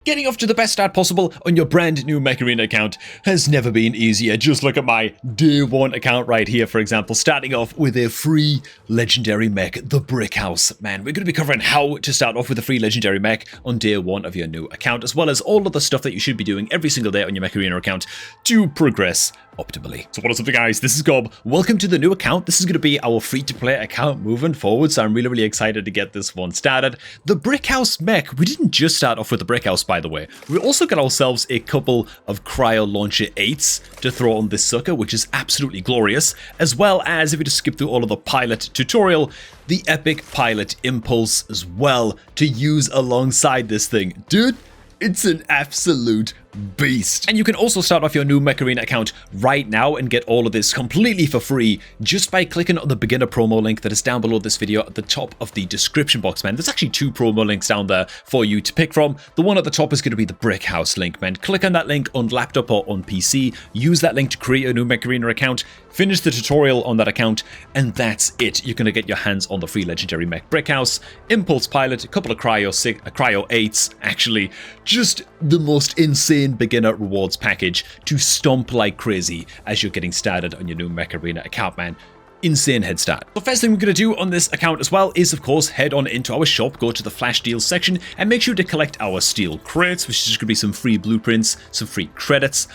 Getting off to the best start possible on your brand new Mech Arena account has never been easier. Just look at my day one account right here, for example, starting off with a free legendary mech, the Brick House. Man, we're going to be covering how to start off with a free legendary mech on day one of your new account, as well as all of the stuff that you should be doing every single day on your Mech Arena account to progress optimally. So what is up, guys? This is Gob. Welcome to the new account. This is going to be our free-to-play account moving forward, so I'm really excited to get this one started. The Brick House mech, we didn't just start off with the Brick House, by the way. We also got ourselves a couple of Cryo Launcher 8s to throw on this sucker, which is absolutely glorious, as well as, if we just skip through all of the pilot tutorial, the Epic Pilot Impulse as well to use alongside this thing. Dude, it's an absolute beast. And you can also start off your new Mech Arena account right now and get all of this completely for free just by clicking on the beginner promo link that is down below this video at the top of the description box, man. There's actually two promo links down there for you to pick from. The one at the top is going to be the Brick House link, man. Click on that link on laptop or on PC. Use that link to create a new Mech Arena account. Finish the tutorial on that account, and that's it. You're going to get your hands on the free legendary mech Brick House, Impulse Pilot, a couple of Cryo 8s, actually. Just the most insane beginner rewards package to stomp like crazy as you're getting started on your new Mech Arena account, man. Insane head start. The first thing we're going to do on this account as well is, of course, head on into our shop, go to the flash deals section, and make sure to collect our steel crates, which is just going to be some free blueprints, some free credits.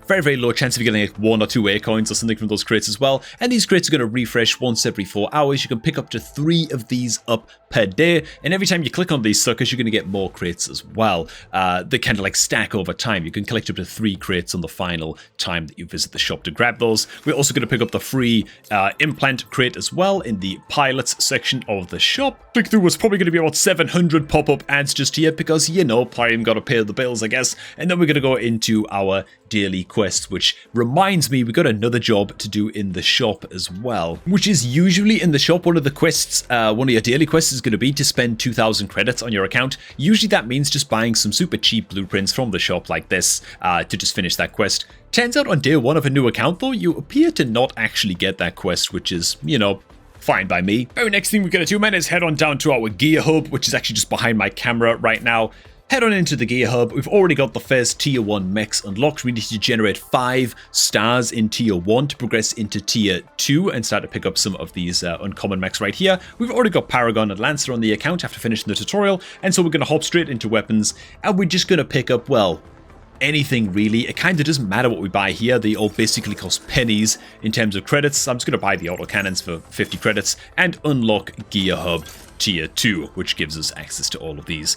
Very low chance of getting like 1 or 2 A coins or something from those crates as well. And these crates are going to refresh once every 4 hours. You can pick up to 3 of these up per day, and every time you click on these suckers, you're going to get more crates as well. They kind of like stack over time. You can collect up to 3 crates on the final time that you visit the shop to grab those. We're also going to pick up the free implant crate as well in the pilots section of the shop. Click through was probably going to be about 700 pop-up ads just here because, you know, Prime got to pay the bills, I guess. And then we're going to go into our daily quests, which reminds me we got another job to do in the shop as well, which is usually in the shop. One of the quests, one of your daily quests is going to be to spend 2,000 credits on your account. Usually that means just buying some super cheap blueprints from the shop like this to just finish that quest. Turns out on day one of a new account, though, you appear to not actually get that quest, which is, you know, fine by me. Very next thing we're going to do, man, is head on down to our gear hub, which is actually just behind my camera right now. Head on into the gear hub. We've already got the first tier 1 mechs unlocked. We need to generate 5 stars in tier 1 to progress into tier 2 and start to pick up some of these uncommon mechs right here. We've already got Paragon and Lancer on the account after finishing the tutorial, and so we're going to hop straight into weapons, and we're just going to pick up, well, anything really. It kind of doesn't matter what we buy here. They all basically cost pennies in terms of credits. I'm just going to buy the autocannons for 50 credits and unlock Gear Hub tier 2, which gives us access to all of these.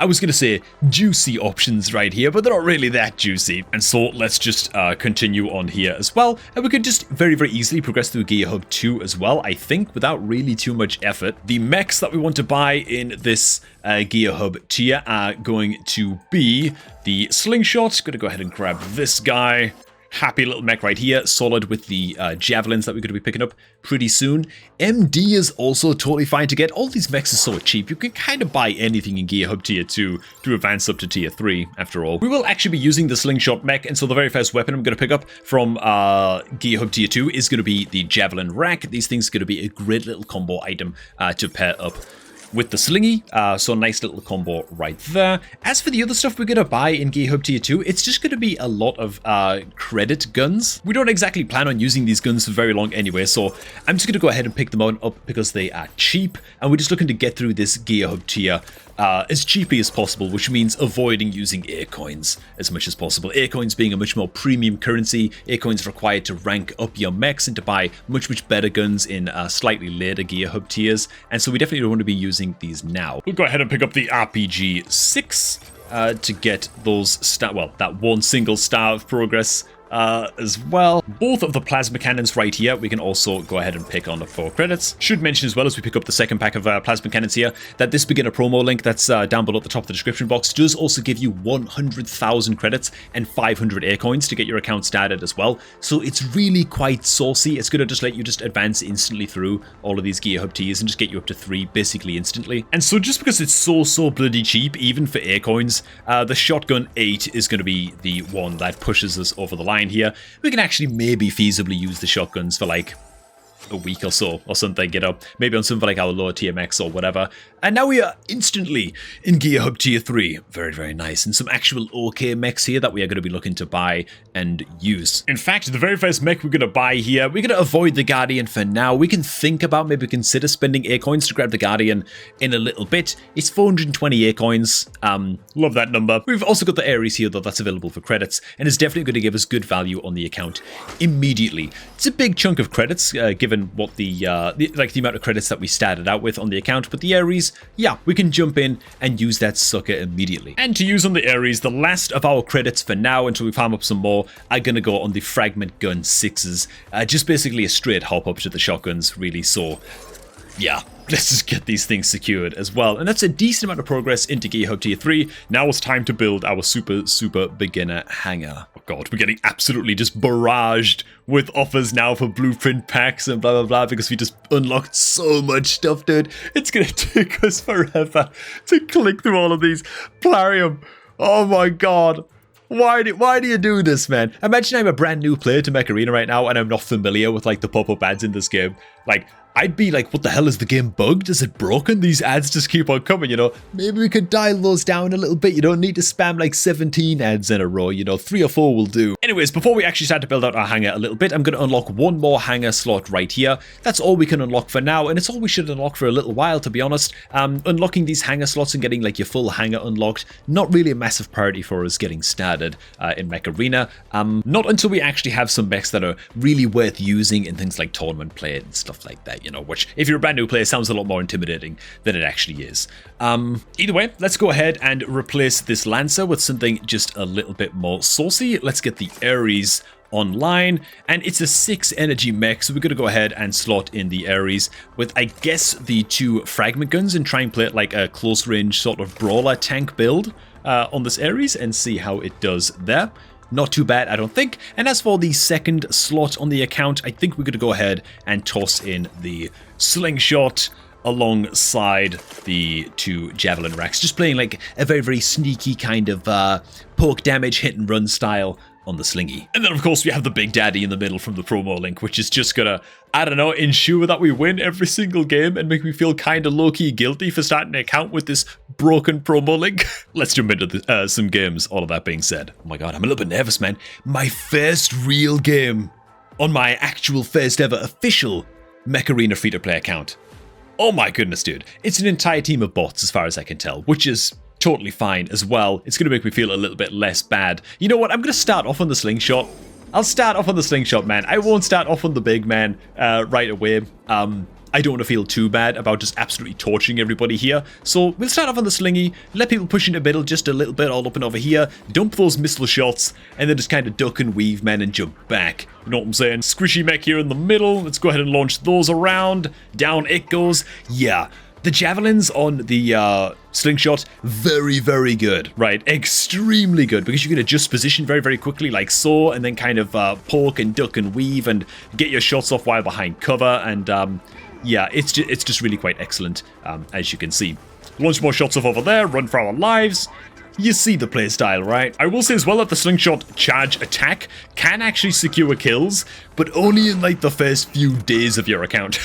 I was going to say juicy options right here, but they're not really that juicy. And so let's just continue on here as well. And we could just very easily progress through Gear Hub 2 as well, I think, without really too much effort. The mechs that we want to buy in this Gear Hub tier are going to be the Slingshot. Going to go ahead and grab this guy. Happy little mech right here, solid with the javelins that we're going to be picking up pretty soon. MD is also totally fine to get. All these mechs are so cheap, you can kind of buy anything in Gear Hub tier 2 to advance up to tier 3, after all. We will actually be using the Slingshot mech, and so the very first weapon I'm going to pick up from Gear Hub tier 2 is going to be the Javelin Rack. These things are going to be a great little combo item to pair up with the slingy, so a nice little combo right there. As for the other stuff we're going to buy in Gear Hub tier 2, it's just going to be a lot of credit guns. We don't exactly plan on using these guns for very long anyway, so I'm just going to go ahead and pick them up because they are cheap, and we're just looking to get through this Gear Hub tier as cheaply as possible, which means avoiding using A coins as much as possible. A coins being a much more premium currency. A coins required to rank up your mechs and to buy much better guns in slightly later Gear Hub tiers, and so we definitely don't want to be using these now. We'll go ahead and pick up the RPG 6 to get those that one single star of progress as well. Both of the plasma cannons right here, we can also go ahead and pick on the 4 credits. Should mention as well, as we pick up the second pack of plasma cannons here, that this beginner promo link that's down below at the top of the description box does also give you 100,000 credits and 500 A coins to get your account started as well. So it's really quite saucy. It's going to just let you just advance instantly through all of these Gear Hub tiers and just get you up to 3 basically instantly. And so just because it's so bloody cheap, even for A coins, the Shotgun 8 is going to be the one that pushes us over the line here. We can actually maybe feasibly use the shotguns for like a week or so or something, you know, maybe on something like our lower tier mechs or whatever. And now we are instantly in Gear Hub Tier 3. Very, very nice. And some actual okay mechs here that we are going to be looking to buy and use. In fact, the very first mech we're going to buy here, we're going to avoid the Guardian for now. We can think about maybe consider spending A coins to grab the Guardian in a little bit. It's 420 A coins. Love that number. We've also got the Ares here, though, that's available for credits, and it's definitely going to give us good value on the account immediately. It's a big chunk of credits, given what the amount of credits that we started out with on the account, but the Ares, yeah, we can jump in and use that sucker immediately. And to use on the Ares, the last of our credits for now, until we farm up some more, are going to go on the Fragment Gun 6s. Just basically a straight hop up to the shotguns, really, so yeah, let's just get these things secured as well. And that's a decent amount of progress into Gear Hub Tier 3. Now it's time to build our super beginner hangar. Oh god, we're getting absolutely just barraged with offers now for blueprint packs and blah blah blah, because we just unlocked so much stuff, dude. It's gonna take us forever to click through all of these. Plarium, oh my god. Why do you do this, man? Imagine I'm a brand new player to Mech Arena right now and I'm not familiar with like the pop-up ads in this game. Like, I'd be like, what the hell, is the game bugged? Is it broken? These ads just keep on coming, you know? Maybe we could dial those down a little bit. You don't need to spam like 17 ads in a row, you know? 3 or 4 will do. Anyways, before we actually start to build out our hangar a little bit, I'm going to unlock one more hangar slot right here. That's all we can unlock for now, and it's all we should unlock for a little while, to be honest. Unlocking these hangar slots and getting like your full hangar unlocked, not really a massive priority for us getting started in Mech Arena. Not until we actually have some mechs that are really worth using in things like tournament play and stuff like that, you know, which if you're a brand new player sounds a lot more intimidating than it actually is. Either way, let's go ahead and replace this Lancer with something just a little bit more saucy. Let's get the Ares online, and it's a 6 energy mech, so we're going to go ahead and slot in the Ares with, I guess, the 2 fragment guns and try and play it like a close range sort of brawler tank build on this Ares and see how it does there. Not too bad, I don't think. And as for the second slot on the account, I think we're going to go ahead and toss in the slingshot alongside the 2 javelin racks. Just playing like a very, very sneaky kind of poke damage, hit and run style on the slingy. And then of course we have the big daddy in the middle from the promo link, which is just gonna, I don't know, ensure that we win every single game and make me feel kind of low-key guilty for starting an account with this broken promo link. Let's jump into some games, all of that being said. Oh my god, I'm a little bit nervous, man. My first real game on my actual first ever official Mech Arena free-to-play account. Oh my goodness, dude. It's an entire team of bots as far as I can tell, which is totally fine as well. It's going to make me feel a little bit less bad. You know what? I'm going to start off on the slingshot. I'll start off on the slingshot, man. I won't start off on the big man right away. I don't want to feel too bad about just absolutely torching everybody here. So we'll start off on the slingy, let people push into the middle just a little bit all up and over here, dump those missile shots, and then just kind of duck and weave, man, and jump back. You know what I'm saying? Squishy mech here in the middle. Let's go ahead and launch those around. Down it goes. Yeah. The javelins on the slingshot, very, very good, right? Extremely good, because you can adjust position very, very quickly, like so, and then kind of poke and duck and weave and get your shots off while behind cover, and yeah, it's just really quite excellent, as you can see. Launch more shots off over there, run for our lives. You see the playstyle, right? I will say as well that the slingshot charge attack can actually secure kills, but only in like the first few days of your account.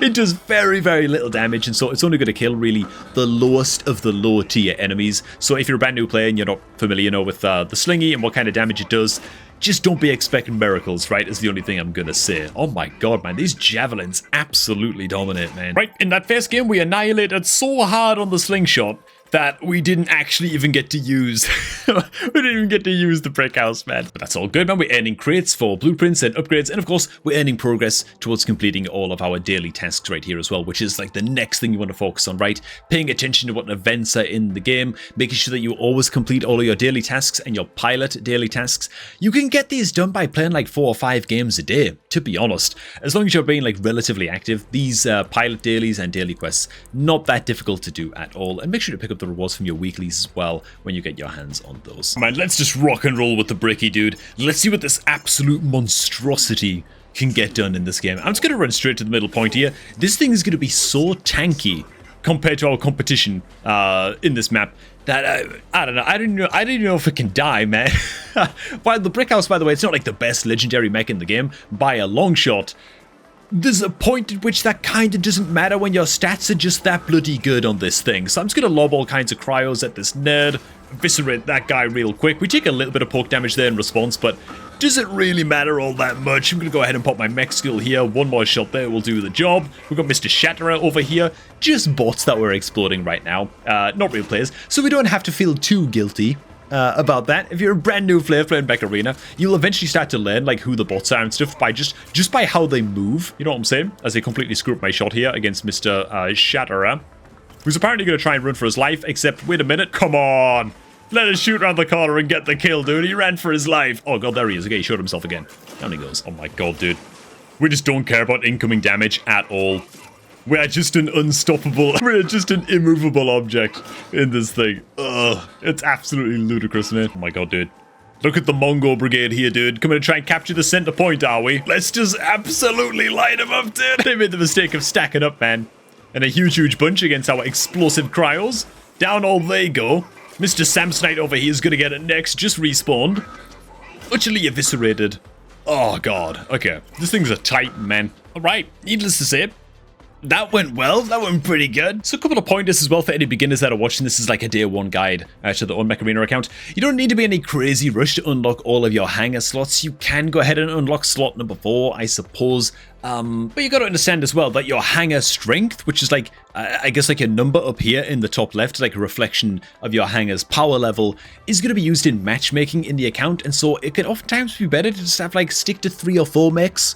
It does very, very little damage, and so it's only going to kill really the lowest of the low tier enemies. So if you're a brand new player and you're not familiar, you know, with the slingy and what kind of damage it does, just don't be expecting miracles, right, is the only thing I'm gonna say. Oh my god, man, these javelins absolutely dominate, man. Right, in that first game, we annihilated so hard on the slingshot that we didn't actually even get to use the brick house, man. But that's all good, man. We're earning crates for blueprints and upgrades, and of course we're earning progress towards completing all of our daily tasks right here as well, which is like the next thing you want to focus on, right? Paying attention to what events are in the game, making sure that you always complete all of your daily tasks and your pilot daily tasks. You can get these done by playing like 4 or 5 games a day, to be honest. As long as you're being like relatively active, these pilot dailies and daily quests, not that difficult to do at all. And make sure to pick up the rewards from your weeklies as well when you get your hands on those. Man, let's just rock and roll with the bricky, dude. Let's see what this absolute monstrosity can get done in this game. I'm just going to run straight to the middle point here. This thing is going to be so tanky compared to our competition in this map that I don't know. I don't even know if it can die, man. While the brick house, by the way, it's not like the best legendary mech in the game by a long shot. there's a point at which that kind of doesn't matter when your stats are just that bloody good on this thing. So I'm just going to lob all kinds of cryos at this nerd, eviscerate that guy real quick. We take a little bit of poke damage there in response, but doesn't really matter all that much. I'm going to go ahead and pop my mech skill here. One more shot there will do the job. We've got Mr. Shatterer over here. Just bots that we're exploding right now. Not real players. So we don't have to feel too guilty about that. If you're a brand new player playing Mech Arena, you'll eventually start to learn like who the bots are and stuff by just by how they move. You know what I'm saying? As they completely screw up my shot here against Mr. Shatterer, who's apparently going to try and run for his life, except wait a minute, come on. Let us shoot around the corner and get the kill, dude. He ran for his life. Oh god, there he is. Okay, he showed himself again. Down he goes. Oh my god, dude. We just don't care about incoming damage at all. We're just an unstoppable, we're just an immovable object in this thing. Ugh, it's absolutely ludicrous, man. Oh my god, dude. Look at the Mongo Brigade here, dude. Coming to try and capture the center point, are we? Let's just absolutely light them up, dude. They made the mistake of stacking up, man. And a huge bunch against our explosive cryos. Down all they go. Mr. Samsonite over here is going to get it next. Just respawned. Utterly eviscerated. Oh god. Okay. This thing's a Titan, man. Alright. Needless to say, that went well. That went pretty good. So a couple of pointers as well for any beginners that are watching. This is like a day one guide to the Mech Arena account. You don't need to be in any crazy rush to unlock all of your hangar slots. You can go ahead and unlock slot number 4, I suppose. But you got to understand as well that your hangar strength, which is like, I guess like a number up here in the top left, like a reflection of your hangar's power level, is going to be used in matchmaking in the account. And so it can oftentimes be better to just have like stick to 3 or 4 mechs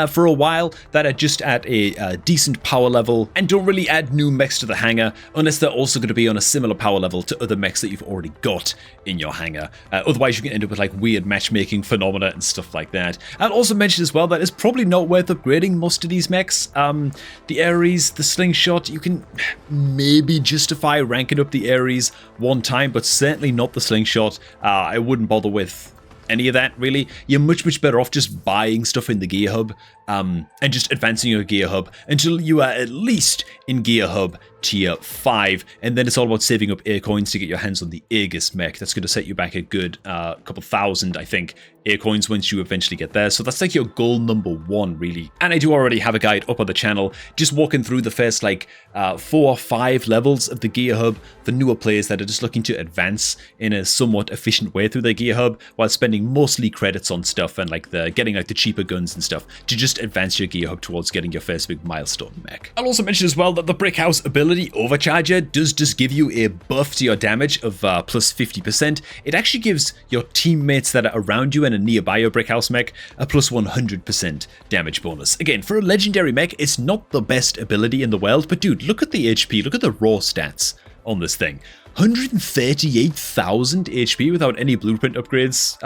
for a while that are just at a decent power level and don't really add new mechs to the hangar unless they're also going to be on a similar power level to other mechs that you've already got in your hangar. Otherwise, you can end up with like weird matchmaking phenomena and stuff like that. I'll also mention as well that it's probably not worth upgrading most of these mechs. The Ares, the Slingshot, you can maybe justify ranking up the Ares one time, but certainly not the Slingshot. I wouldn't bother with any of that, really. You're much better off just buying stuff in the gear hub and just advancing your gear hub until you are at least in gear hub tier 5, and then it's all about saving up air coins to get your hands on the Aegis mech. That's going to set you back a good couple thousand, I think, air coins once you eventually get there. So that's like your goal number 1, really. And I do already have a guide up on the channel just walking through the first like 4 or 5 levels of the gear hub for newer players that are just looking to advance in a somewhat efficient way through their gear hub while spending mostly credits on stuff and like getting like the cheaper guns and stuff to just advance your gear hub towards getting your first big milestone mech. I'll also mention as well that the Brick House ability Overcharger does just give you a buff to your damage of plus 50%. It actually gives your teammates that are around you and are nearby your Brick House mech a plus 100% damage bonus. Again, for a legendary mech, it's not the best ability in the world, but dude, look at the HP, look at the raw stats on this thing. 138,000 HP without any blueprint upgrades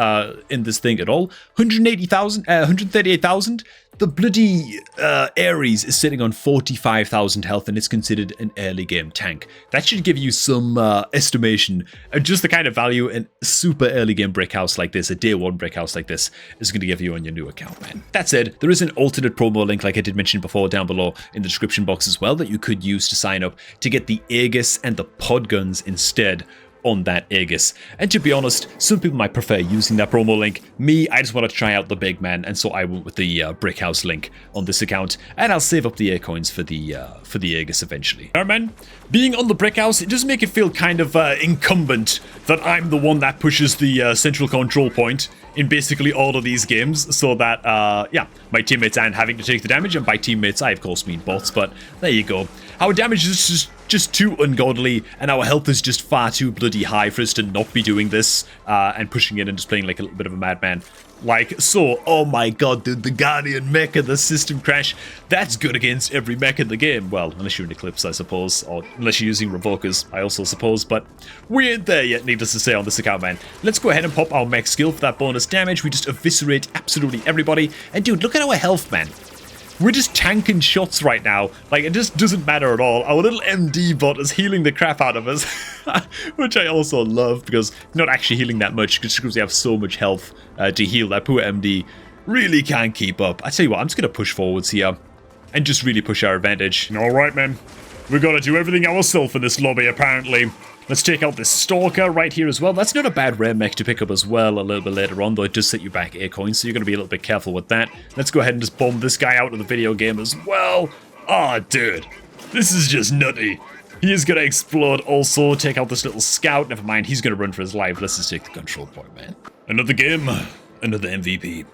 in this thing at all. 138,000. The bloody Ares is sitting on 45,000 health and it's considered an early game tank. That should give you some estimation of just the kind of value a super early game brick house like this, a day 1 brick house like this, is going to give you on your new account, man. That said, there is an alternate promo link, like I did mention before, down below in the description box as well, that you could use to sign up to get the Aegis and the pod guns instead on that Aegis. And to be honest, some people might prefer using that promo link. Me, I just want to try out the big man, and so I went with the brick house link on this account, and I'll save up the air coins for the Aegis eventually. Alright, man, being on the brick house, it does make it feel kind of incumbent that I'm the one that pushes the central control point in basically all of these games, so that yeah, my teammates aren't having to take the damage, and by teammates I of course mean bots, but there you go. Our damage is just too ungodly, and our health is just far too bloody high for us to not be doing this and pushing it and just playing like a little bit of a madman. Like so. Oh my god, dude, the Guardian mech and the system crash, that's good against every mech in the game. Well, unless you're in Eclipse, I suppose, or unless you're using Revokers, I also suppose, but we ain't there yet, needless to say, on this account, man. Let's go ahead and pop our mech skill for that bonus damage. We just eviscerate absolutely everybody, and dude, look at our health, man. We're just tanking shots right now. Like, it just doesn't matter at all. Our little MD bot is healing the crap out of us, which I also love, because not actually healing that much, just because we have so much health to heal. That poor MD really can't keep up. I tell you what, I'm just going to push forwards here and just really push our advantage. All right, man. We've got to do everything ourselves in this lobby, apparently. Let's take out this Stalker right here as well. That's not a bad rare mech to pick up as well a little bit later on, though it does set you back 8 coins, so you're going to be a little bit careful with that. Let's go ahead and just bomb this guy out of the video game as well. Oh, dude. This is just nutty. He is going to explode also. Take out this little scout. Never mind, he's going to run for his life. Let's just take the control point, man. Another game, another MVP.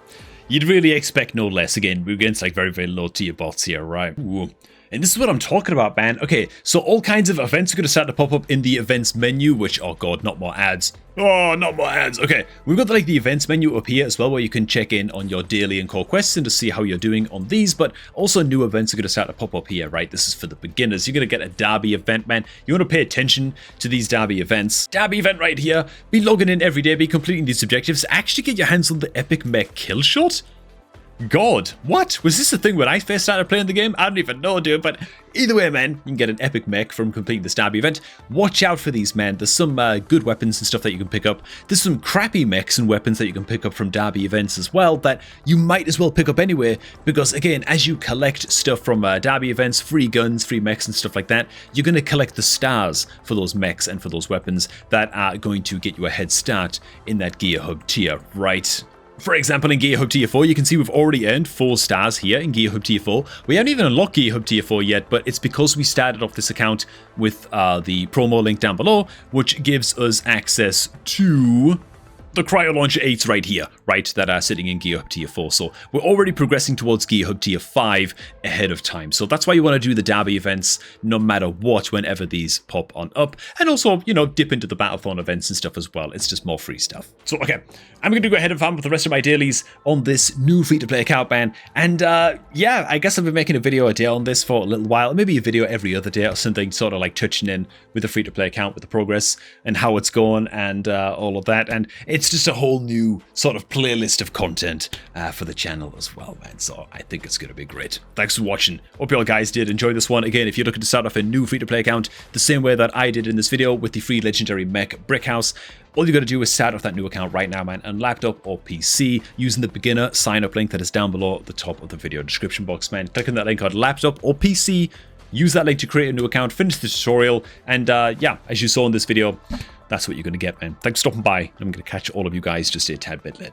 You'd really expect no less. Again, we're against like very, very low tier bots here, right? Ooh. And this is what I'm talking about, man. Okay, so all kinds of events are going to start to pop up in the events menu, which, oh god, not more ads. Oh, not more ads. Okay, we've got like the events menu up here as well, where you can check in on your daily and core quests and to see how you're doing on these, but also new events are going to start to pop up here, right? This is for the beginners. You're going to get a derby event, man. You want to pay attention to these derby events. Derby event right here. Be logging in every day, be completing these objectives. Actually get your hands on the epic mech kill shot. God, what? Was this a thing when I first started playing the game? I don't even know, dude, but either way, man, you can get an epic mech from completing this derby event. Watch out for these, man. There's some good weapons and stuff that you can pick up. There's some crappy mechs and weapons that you can pick up from derby events as well that you might as well pick up anyway, because again, as you collect stuff from derby events, free guns, free mechs and stuff like that, you're going to collect the stars for those mechs and for those weapons that are going to get you a head start in that Gear Hub tier, right? For example, in Gear Hub Tier 4, you can see we've already earned 4 stars here in Gear Hub Tier 4. We haven't even unlocked Gear Hub Tier 4 yet, but it's because we started off this account with the promo link down below, which gives us access to the Cryo Launcher 8s right here, right, that are sitting in Gear Hub Tier 4. So we're already progressing towards Gear Hub Tier 5 ahead of time. So that's why you want to do the derby events no matter what, whenever these pop on up. And also, you know, dip into the Battlethon events and stuff as well. It's just more free stuff. So, okay, I'm going to go ahead and farm with the rest of my dailies on this new free-to-play account, man. And yeah, I guess I've been making a video a day on this for a little while. Maybe a video every other day or something, sort of like touching in with the free-to-play account, with the progress and how it's going and all of that. And it's just a whole new sort of playlist of content for the channel as well, man. So I think it's going to be great. Thanks for watching. Hope you all guys did enjoy this one. Again, if you're looking to start off a new free-to-play account the same way that I did in this video with the free legendary Mech Brick House, all you got to do is start off that new account right now, man, on laptop or PC using the beginner sign-up link that is down below at the top of the video description box, man. Click on that link on laptop or PC. Use that link to create a new account, finish the tutorial, and yeah, as you saw in this video, that's what you're going to get, man. Thanks for stopping by. I'm going to catch all of you guys just a tad bit later.